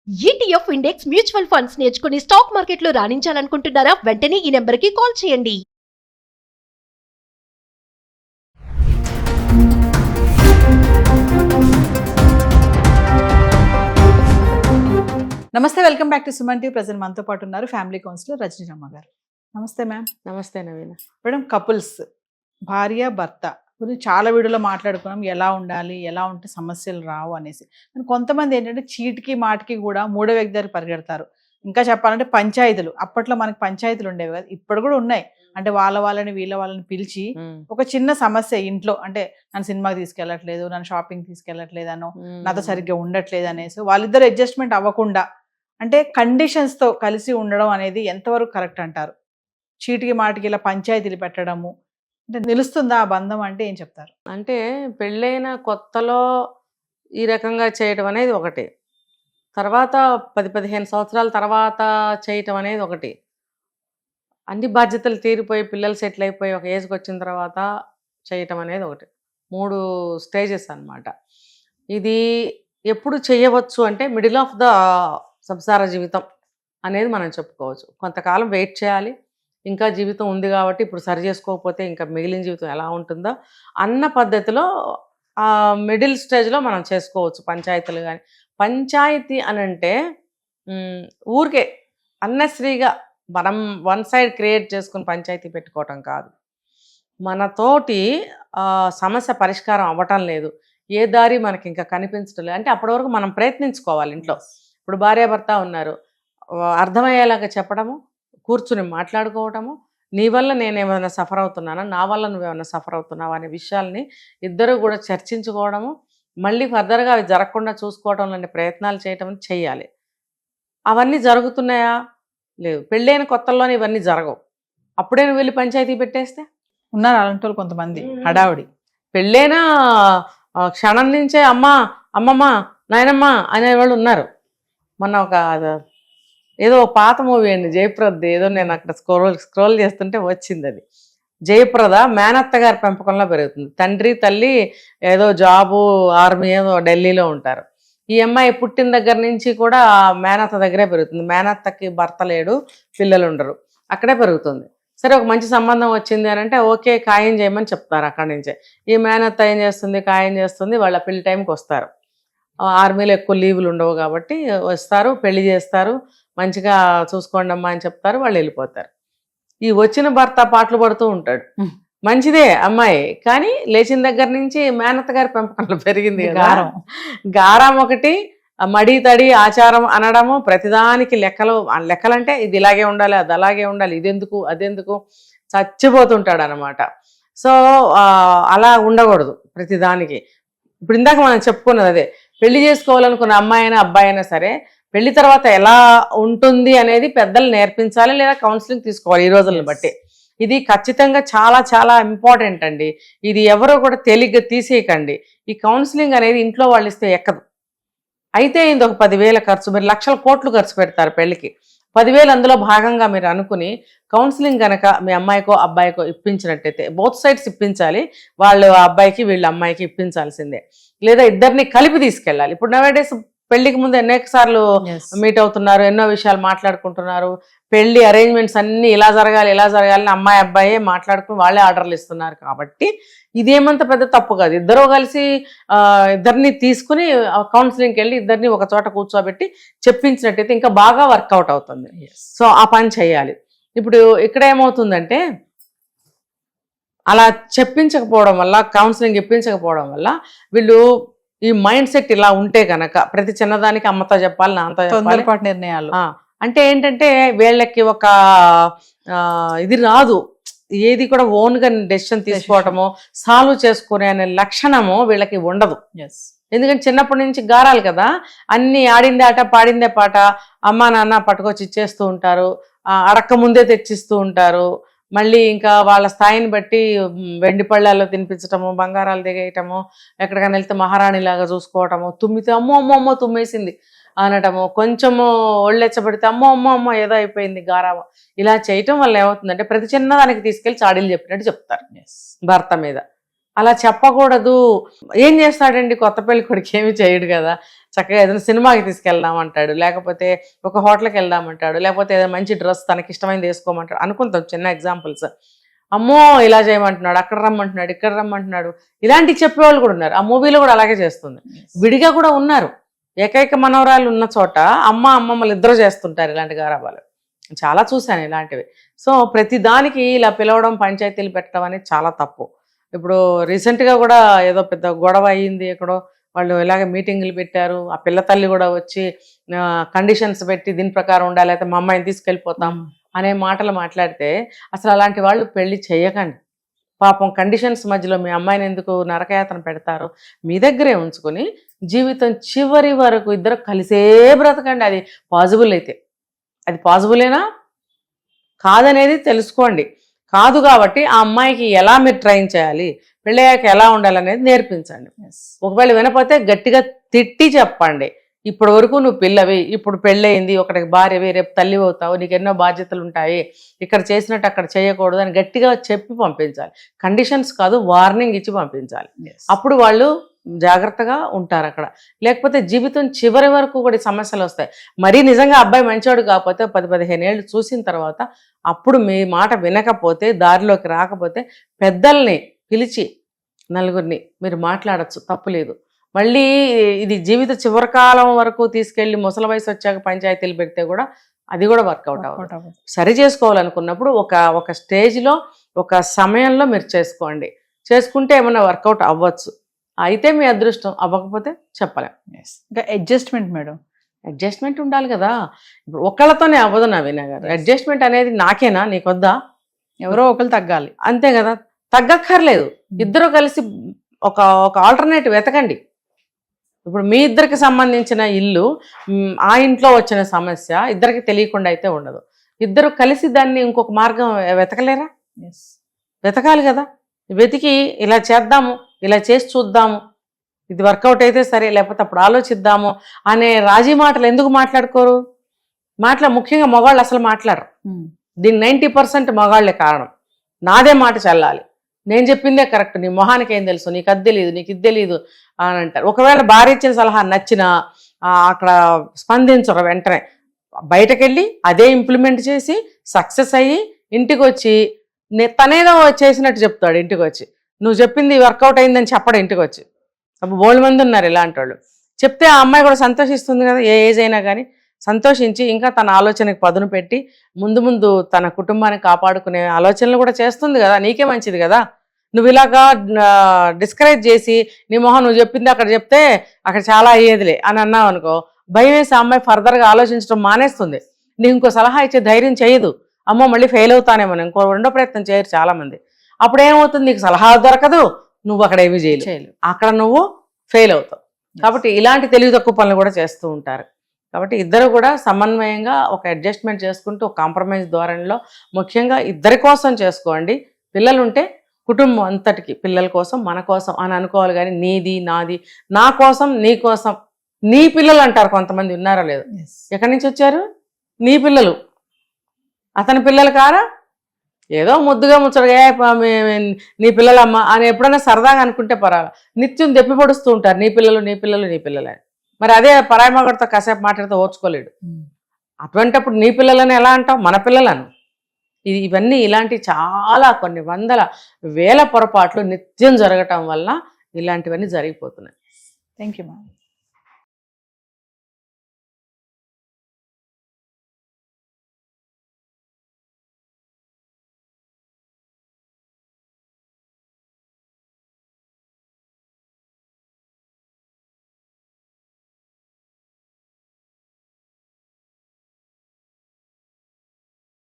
ETF index mutual funds నేర్చుకుని stock మార్కెట్లో రాణించాలనుకుంటున్నారా? వెంటనే ఈ నెంబర్కి కాల్ చేయండి. నమస్తే, welcome back to Suman TV. Present మనతో పాటు ఉన్నారు ఫ్యామిలీ కౌన్సిలర్ రజనీరమ్మ గారు. నమస్తే మ్యామ్. నమస్తే నవీన. మేడం, కపుల్స్ భార్య భర్త గురించి చాలా వీడియోలో మాట్లాడుకున్నాం, ఎలా ఉండాలి, ఎలా ఉంటే సమస్యలు రావు అనేసి. కానీ కొంతమంది ఏంటంటే చీటికి మాటికి కూడా మూడో వ్యక్తి దగ్గర పరిగెడతారు. ఇంకా చెప్పాలంటే పంచాయతీలు, అప్పట్లో మనకి పంచాయతీలు ఉండేవి కదా, ఇప్పుడు కూడా ఉన్నాయి. అంటే వాళ్ళని వీళ్ళ వాళ్ళని పిలిచి ఒక చిన్న సమస్య ఇంట్లో, అంటే నన్ను సినిమాకి తీసుకెళ్ళట్లేదు, నన్ను షాపింగ్ తీసుకెళ్ళట్లేదు అనో, నాతో సరిగ్గా ఉండట్లేదు అనేసి వాళ్ళిద్దరు అడ్జస్ట్మెంట్ అవ్వకుండా, అంటే కండిషన్స్ తో కలిసి ఉండడం అనేది ఎంతవరకు కరెక్ట్ అంటారు? చీటికి మాటికి ఇలా పంచాయతీలు పెట్టడము అంటే నిలుస్తుందా ఆ బంధం అంటే ఏం చెప్తారు? అంటే పెళ్ళైన కొత్తలో ఈ రకంగా చేయటం అనేది ఒకటి, తర్వాత 10-15 సంవత్సరాల తర్వాత చేయటం అనేది ఒకటి, అన్ని బాధ్యతలు తీరిపోయి పిల్లలు సెటిల్ అయిపోయి ఒక ఏజ్కి వచ్చిన తర్వాత చేయటం అనేది ఒకటి. 3 స్టేజెస్ అన్నమాట. ఇది ఎప్పుడు చేయవచ్చు అంటే మిడిల్ ఆఫ్ ద సంసార జీవితం అనేది మనం చెప్పుకోవచ్చు. కొంతకాలం వెయిట్ చేయాలి, ఇంకా జీవితం ఉంది కాబట్టి ఇప్పుడు సరి చేసుకోకపోతే ఇంకా మిగిలిన జీవితం ఎలా ఉంటుందో అన్న పద్ధతిలో మిడిల్ స్టేజ్లో మనం చేసుకోవచ్చు పంచాయతీలు. కానీ పంచాయతీ అని అంటే ఊరికే అన్నెసరీగా మనం వన్ సైడ్ క్రియేట్ చేసుకుని పంచాయతీ పెట్టుకోవటం కాదు. మనతోటి సమస్య పరిష్కారం అవ్వటం లేదు, ఏ దారి మనకి ఇంకా కనిపించడం లేదు అంటే అప్పటి వరకు మనం ప్రయత్నించుకోవాలి. ఇంట్లో ఇప్పుడు భార్యాభర్త ఉన్నారు, అర్థమయ్యేలాగా చెప్పడము, కూర్చుని మాట్లాడుకోవటము, నీ వల్ల నేనేమైనా సఫర్ అవుతున్నానా, నా వల్ల నువ్వేమైనా సఫర్ అవుతున్నావా అనే విషయాల్ని ఇద్దరు కూడా చర్చించుకోవడము, మళ్ళీ ఫర్దర్గా అవి జరగకుండా చూసుకోవడం లాంటి ప్రయత్నాలు చేయటం చెయ్యాలి. అవన్నీ జరుగుతున్నాయా? లేదు. పెళ్ళైన కొత్తల్లోనే ఇవన్నీ జరగవు. అప్పుడే నువ్వు వెళ్ళి పంచాయతీ పెట్టేస్తే ఉన్నారు అలాంటి వాళ్ళు కొంతమంది హడావుడి. పెళ్ళైన క్షణం నుంచే అమ్మా, అమ్మమ్మ, నాయనమ్మ అనేవాళ్ళు ఉన్నారు. మొన్న ఒక ఏదో పాత మూవీ అండి, జయప్రద, ఏదో నేను అక్కడ స్క్రోల్ చేస్తుంటే వచ్చింది అది. జయప్రద మేనత్త గారి పెంపకంలో పెరుగుతుంది. తండ్రి తల్లి ఏదో జాబు, ఆర్మీ ఏదో ఢిల్లీలో ఉంటారు. ఈ అమ్మాయి పుట్టిన దగ్గర నుంచి కూడా మేనత్త దగ్గరే పెరుగుతుంది. మేనత్తకి భర్త లేడు, పిల్లలు ఉండరు, అక్కడే పెరుగుతుంది. సరే, ఒక మంచి సంబంధం వచ్చింది అని అంటే ఓకే ఖాయం చేయమని చెప్తారు. అక్కడి నుంచే ఈ మేనత్త ఏం చేస్తుంది, ఖాయం చేస్తుంది, వాళ్ళ పెళ్లి టైంకి వస్తారు. ఆర్మీలో ఎక్కువ లీవులు ఉండవు కాబట్టి వస్తారు, పెళ్లి చేస్తారు, మంచిగా చూసుకోండి అమ్మా అని చెప్తారు, వాళ్ళు వెళ్ళిపోతారు. ఈ వచ్చిన భర్త పాటలు పడుతూ ఉంటాడు, మంచిదే అమ్మాయి, కానీ లేచిన దగ్గర నుంచి మేనత్త గారి పెంపకంలో పెరిగింది గారం ఒకటి, మడి తడి ఆచారం అనడము, ప్రతిదానికి లెక్కలంటే ఇది ఇలాగే ఉండాలి, అది అలాగే ఉండాలి, ఇదెందుకు అదెందుకు, చచ్చిపోతుంటాడు అనమాట. సో అలా ఉండకూడదు ప్రతిదానికి. ఇప్పుడు ఇందాక మనం చెప్పుకున్నది అదే, పెళ్లి చేసుకోవాలనుకున్న అమ్మాయి అయినా అబ్బాయి అయినా సరే పెళ్లి తర్వాత ఎలా ఉంటుంది అనేది పెద్దలు నేర్పించాలి, లేదా కౌన్సిలింగ్ తీసుకోవాలి ఈ రోజులను బట్టి. ఇది ఖచ్చితంగా చాలా చాలా ఇంపార్టెంట్ అండి. ఇది ఎవరో కూడా తేలిగ్గా తీసేయకండి. ఈ కౌన్సిలింగ్ అనేది ఇంట్లో వాళ్ళు ఇస్తే ఎక్కదు. అయితే ఇది ఒక 10,000 ఖర్చు, మీరు లక్షల కోట్లు ఖర్చు పెడతారు పెళ్లికి. 10,000 అందులో భాగంగా మీరు అనుకుని కౌన్సిలింగ్ కనుక మీ అమ్మాయికో అబ్బాయికో ఇప్పించినట్టయితే, బోత్ సైడ్స్ ఇప్పించాలి, వాళ్ళు అబ్బాయికి వీళ్ళ అమ్మాయికి ఇప్పించాల్సిందే, లేదా ఇద్దరిని కలిపి తీసుకెళ్ళాలి. ఇప్పుడు నవేడేస్ పెళ్లికి ముందు అనేక సార్లు మీట్ అవుతున్నారు, ఎన్నో విషయాలు మాట్లాడుకుంటున్నారు, పెళ్లి అరేంజ్మెంట్స్ అన్ని ఇలా జరగాలి ఇలా జరగాలని అమ్మాయి అబ్బాయే మాట్లాడుకుని వాళ్ళే ఆర్డర్లు ఇస్తున్నారు. కాబట్టి ఇదేమంత పెద్ద తప్పు కాదు. ఇద్దరు కలిసి ఇద్దరిని తీసుకుని కౌన్సిలింగ్కి వెళ్ళి ఇద్దరిని ఒక చోట కూర్చోబెట్టి చెప్పించినట్టయితే ఇంకా బాగా వర్కౌట్ అవుతుంది. సో ఆ పని చేయాలి. ఇప్పుడు ఇక్కడ ఏమవుతుందంటే, అలా చెప్పించకపోవడం వల్ల, కౌన్సిలింగ్ ఇప్పించకపోవడం వల్ల వీళ్ళు ఈ మైండ్ సెట్ ఇలా ఉంటే కనుక ప్రతి చిన్నదానికి అమ్మతో చెప్పాలి, నాన్నతో చెప్పాలి, నిర్ణయాలు అంటే ఏంటంటే వీళ్ళకి ఒక ఇది రాదు, ఏది కూడా ఓన్గా డెసిషన్ తీసుకోవటము, సాల్వ్ చేసుకునే అనే లక్షణము వీళ్ళకి ఉండదు. ఎందుకంటే చిన్నప్పటి నుంచి గారాలు కదా, అన్ని ఆడిందే ఆట పాడిందే పాట, అమ్మా నాన్న పట్టుకొచ్చి ఇచ్చేస్తూ ఉంటారు, అడక్క ముందే తెచ్చిస్తూ ఉంటారు. మళ్ళీ ఇంకా వాళ్ళ స్థాయిని బట్టి వెండి పళ్ళాల్లో తినిపించటము, బంగారాలు దిగేయటము, ఎక్కడికైనా వెళ్తే మహారాణిలాగా చూసుకోవటము, తుమ్మితే అమ్మో అమ్మో అమ్మో తుమ్మేసింది అనటము, కొంచెము ఒళ్ళెచ్చబడితే అమ్మో అమ్మో అమ్మో ఏదో అయిపోయింది గారాము. ఇలా చేయటం వల్ల ఏమవుతుందంటే ప్రతి చిన్నదానికి తీసుకెళ్ళి చాడీలు చెప్పినట్టు చెప్తారు భర్త మీద. అలా చెప్పకూడదు. ఏం చేస్తాడండి కొత్త పెళ్లి కొడుకు? ఏమి చేయడు కదా. చక్కగా ఏదైనా సినిమాకి తీసుకెళ్దామంటాడు, లేకపోతే ఒక హోటల్కి వెళ్దామంటాడు, లేకపోతే ఏదైనా మంచి డ్రెస్ తనకి ఇష్టమైనది వేసుకోమంటాడు అనుకుంటాం. చిన్న ఎగ్జాంపుల్స్. అమ్మో ఇలా చేయమంటున్నాడు, అక్కడ రమ్మంటున్నాడు, ఇక్కడ రమ్మంటున్నాడు, ఇలాంటివి చెప్పేవాళ్ళు కూడా ఉన్నారు. ఆ మూవీలో కూడా అలాగే చేస్తుంది. విడిగా కూడా ఉన్నారు. ఏకైక మనవరాలు ఉన్న చోట అమ్మమ్మలు ఇద్దరు చేస్తుంటారు ఇలాంటి గారాబాలు. చాలా చూశాను ఇలాంటివి. సో ప్రతి దానికి ఇలా పిలవడం, పంచాయతీలు పెట్టడం అనేది చాలా తప్పు. ఇప్పుడు రీసెంట్గా కూడా ఏదో పెద్ద గొడవ అయ్యింది ఎక్కడో, వాళ్ళు ఇలాగ మీటింగులు పెట్టారు. ఆ పిల్ల తల్లి కూడా వచ్చి కండిషన్స్ పెట్టి దీని ప్రకారం ఉండాలి, అయితే మా అమ్మాయిని తీసుకెళ్ళిపోతాం అనే మాటలు మాట్లాడితే అసలు అలాంటి వాళ్ళు పెళ్లి చేయకండి. పాపం కండిషన్స్ మధ్యలో మీ అమ్మాయిని ఎందుకు నరకయాతన పెడతారు? మీ దగ్గరే ఉంచుకొని జీవితం చివరి వరకు ఇద్దరు కలిసే బ్రతకండి. అది పాజిబుల్ అయితే. అది పాజిబులేనా కాదనేది తెలుసుకోండి. కాదు కాబట్టి ఆ అమ్మాయికి ఎలా మీరు ట్రైన్ చేయాలి, పెళ్ళయ్యాక ఎలా ఉండాలనేది నేర్పించండి. ఒకవేళ వినపోతే గట్టిగా తిట్టి చెప్పండి. ఇప్పటి వరకు నువ్వు పిల్లవి, ఇప్పుడు పెళ్ళయింది, ఒకటికి భార్యవి, రేపు తల్లి అవుతావు, నీకు ఎన్నో బాధ్యతలు ఉంటాయి, ఇక్కడ చేసినట్టు అక్కడ చేయకూడదు అని గట్టిగా చెప్పి పంపించాలి. కండిషన్స్ కాదు, వార్నింగ్ ఇచ్చి పంపించాలి. అప్పుడు వాళ్ళు జాగ్రత్తగా ఉంటారు అక్కడ. లేకపోతే జీవితం చివరి వరకు కూడా సమస్యలు వస్తాయి. మరీ నిజంగా అబ్బాయి మంచివాడు కాకపోతే 10-15 ఏళ్ళు చూసిన తర్వాత అప్పుడు మీ మాట వినకపోతే, దారిలోకి రాకపోతే పెద్దల్ని పిలిచి నలుగురిని మీరు మాట్లాడచ్చు, తప్పులేదు. మళ్ళీ ఇది జీవిత చివరి కాలం వరకు తీసుకెళ్ళి ముసలి వయసు వచ్చాక పంచాయతీలు పెడితే కూడా అది కూడా వర్కౌట్ అవ్వదు. సరి చేసుకోవాలనుకున్నప్పుడు ఒక స్టేజ్లో, ఒక సమయంలో మీరు చేసుకోండి. చేసుకుంటే ఏమన్నా వర్కౌట్ అవ్వచ్చు. అయితే మీ అదృష్టం, అవ్వకపోతే చెప్పలేం. ఇంకా అడ్జస్ట్మెంట్ మేడం, అడ్జస్ట్మెంట్ ఉండాలి కదా. ఇప్పుడు ఒకళ్ళతోనే అవ్వదు నవీన గారు. అడ్జస్ట్మెంట్ అనేది నాకేనా, నీకొద్దా? ఎవరో ఒకరు తగ్గాలి, అంతే కదా. తగ్గక్కర్లేదు. ఇద్దరు కలిసి ఒక ఆల్టర్నేటివ్ వెతకండి. ఇప్పుడు మీ ఇద్దరికి సంబంధించిన ఇల్లు, ఆ ఇంట్లో వచ్చిన సమస్య ఇద్దరికి తెలియకుండా అయితే ఉండదు. ఇద్దరు కలిసి దాన్ని ఇంకొక మార్గం వెతకలేరా? వెతకాలి కదా. వెతికి ఇలా చేద్దాము, ఇలా చేసి చూద్దాము, ఇది వర్కౌట్ అయితే సరే, లేకపోతే అప్పుడు ఆలోచిద్దాము అనే రాజీ మాటలు ఎందుకు మాట్లాడుకోరు? ముఖ్యంగా మగవాళ్ళు అసలు మాట్లాడరు. దీనికి 90% మగవాళ్లే కారణం. నాదే మాట చల్లాలి, నేను చెప్పిందే కరెక్ట్, నీ మొహానికి ఏం తెలుసు, నీకు అది తెలియదు, నీకు ఇది తెలియదు అని అంటారు. ఒకవేళ భార్య ఇచ్చిన సలహా నచ్చినా అక్కడ స్పందించరు. వెంటనే బయటకెళ్ళి అదే ఇంప్లిమెంట్ చేసి సక్సెస్ అయ్యి ఇంటికి వచ్చి తనేదో చేసినట్టు చెప్తాడు. ఇంటికి వచ్చి నువ్వు చెప్పింది వర్కౌట్ అయిందని చెప్పడం. ఇంటికి వచ్చి అప్పుడు బోల్డ్ మంది ఉన్నారు ఇలాంటి వాళ్ళు. చెప్తే ఆ అమ్మాయి కూడా సంతోషిస్తుంది కదా, ఏ ఏజ్ అయినా కానీ సంతోషించి ఇంకా తన ఆలోచనకి పదును పెట్టి ముందు తన కుటుంబాన్ని కాపాడుకునే ఆలోచనలు కూడా చేస్తుంది కదా. నీకే మంచిది కదా. నువ్వు ఇలాగా డిస్కరేజ్ చేసి నీ మొహం నువ్వు చెప్పింది అక్కడ చెప్తే అక్కడ చాలా అయ్యేదిలే అని అన్నావు అనుకో, భయం వేసి ఆ అమ్మాయి ఫర్దర్గా ఆలోచించడం మానేస్తుంది. నీకు ఇంకో సలహా ఇచ్చే ధైర్యం చేయదు. అమ్మో మళ్ళీ ఫెయిల్ అవుతానేమో, ఇంకో రెండో ప్రయత్నం చేయరు చాలామంది. అప్పుడు ఏమవుతుంది, నీకు సలహా దొరకదు, నువ్వు అక్కడ ఏమీ చేయలేవు, అక్కడ నువ్వు ఫెయిల్ అవుతావు. కాబట్టి ఇలాంటి తెలివి తక్కువ పనులు కూడా చేస్తూ ఉంటారు. కాబట్టి ఇద్దరు కూడా సమన్వయంగా ఒక అడ్జస్ట్మెంట్ చేసుకుంటూ ఒక కాంప్రమైజ్ ధోరణిలో ముఖ్యంగా ఇద్దరి కోసం చేసుకోండి. పిల్లలు ఉంటే కుటుంబం అంతటికి పిల్లల కోసం, మన కోసం అని అనుకోవాలి. కానీ నీది నాది, నా కోసం నీ కోసం, నీ పిల్లలు అంటారు కొంతమంది, ఉన్నారా లేదు? ఎక్కడి నుంచి వచ్చారు? నీ పిల్లలు, అతని పిల్లలు కారా? ఏదో ముద్దుగా ముచ్చటగా నీ పిల్లలమ్మ అని ఎప్పుడైనా సరదాగా అనుకుంటే పర్వాలేదు. నిత్యం దెప్పి పొడుస్తూ ఉంటారు, నీ పిల్లలు నీ పిల్లలు నీ పిల్లలు అని. మరి అదే పరాయి మగడితో కాసేపు మాట్లాడితే ఓర్చుకోలేడు. అటువంటిప్పుడు నీ పిల్లలని ఎలా అంటావు? మన పిల్లలను. ఇవన్నీ ఇలాంటి చాలా కొన్ని వందల వేల పొరపాట్లు నిత్యం జరగటం వల్ల ఇలాంటివన్నీ జరిగిపోతున్నాయి. Thank you ma'am.